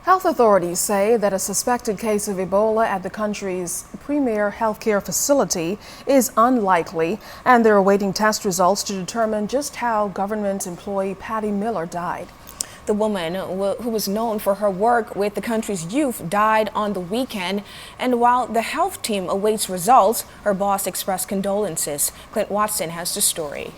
Health authorities say that a suspected case of Ebola at the country's premier healthcare facility is unlikely, and they're awaiting test results to determine just how government employee Patty Miller died. The woman, who was known for her work with the country's youth, died on the weekend, and while the health team awaits results, her boss expressed condolences. Clint Watson has the story.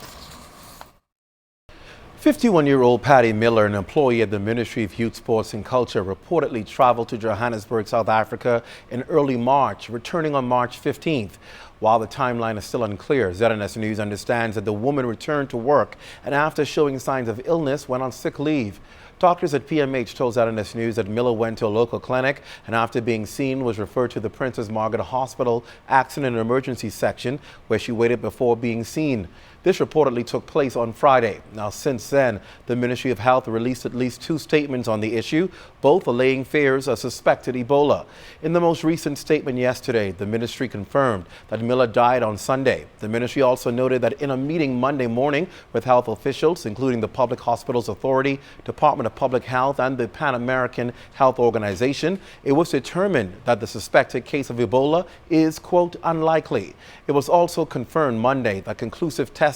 51-year-old Patty Miller, an employee at the Ministry of Youth, Sports and Culture, reportedly traveled to Johannesburg, South Africa in early March, returning on March 15th. While the timeline is still unclear, ZNS News understands that the woman returned to work and after showing signs of illness went on sick leave. Doctors at PMH told ZNS News that Miller went to a local clinic and after being seen was referred to the Princess Margaret Hospital Accident and Emergency Section, where she waited before being seen. This reportedly took place on Friday. Now, since then, the Ministry of Health released at least 2 statements on the issue, both allaying fears of suspected Ebola. In the most recent statement yesterday, the ministry confirmed that Miller died on Sunday. The ministry also noted that in a meeting Monday morning with health officials, including the Public Hospitals Authority, Department of Public Health, and the Pan American Health Organization, it was determined that the suspected case of Ebola is, quote, unlikely. It was also confirmed Monday that conclusive testing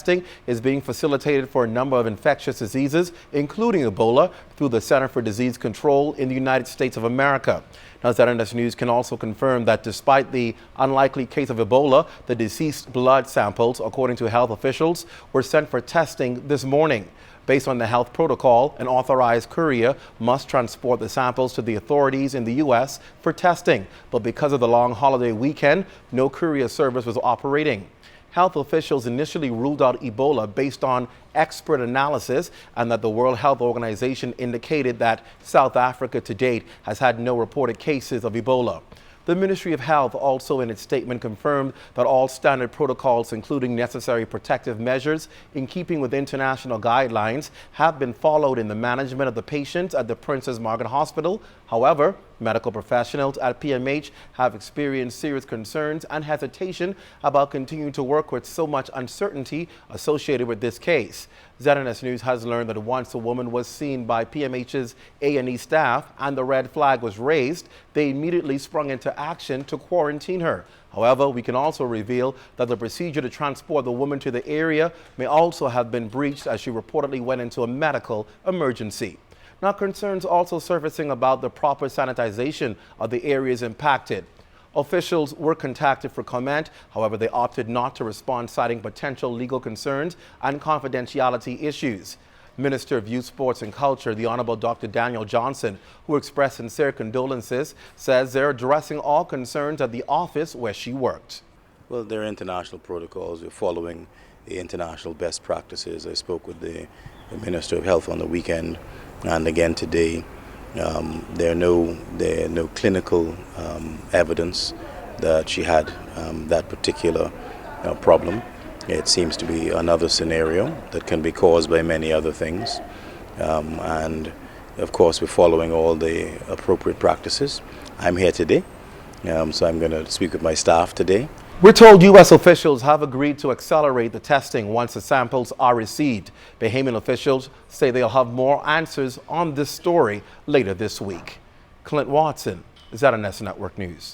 is being facilitated for a number of infectious diseases, including Ebola, through the Center for Disease Control in the United States of America. Now, ZNS News can also confirm that despite the unlikely case of Ebola, the deceased blood samples, according to health officials, were sent for testing this morning. Based on the health protocol, an authorized courier must transport the samples to the authorities in the U.S. for testing. But because of the long holiday weekend, no courier service was operating. Health officials initially ruled out Ebola based on expert analysis, and that the World Health Organization indicated that South Africa to date has had no reported cases of Ebola. The Ministry of Health also in its statement confirmed that all standard protocols, including necessary protective measures in keeping with international guidelines, have been followed in the management of the patients at the Princess Margaret Hospital. However, medical professionals at PMH have experienced serious concerns and hesitation about continuing to work with so much uncertainty associated with this case. ZNS News has learned that once a woman was seen by PMH's A&E staff and the red flag was raised, they immediately sprung into action to quarantine her. However, we can also reveal that the procedure to transport the woman to the area may also have been breached as she reportedly went into a medical emergency. Now, concerns also surfacing about the proper sanitization of the areas impacted. Officials were contacted for comment. However, they opted not to respond, citing potential legal concerns and confidentiality issues. Minister of Youth, Sports and Culture, the Honorable Dr. Daniel Johnson, who expressed sincere condolences, says they're addressing all concerns at the office where she worked. Well, there are international protocols. We're following the international best practices. I spoke with the Minister of Health on the weekend and again today. There are no clinical evidence that she had that particular problem. It seems to be another scenario that can be caused by many other things. And of course, we're following all the appropriate practices. I'm here today, so I'm going to speak with my staff today. We're told U.S. officials have agreed to accelerate the testing once the samples are received. Bahamian officials say they'll have more answers on this story later this week. Clint Watson, ZNS Network News.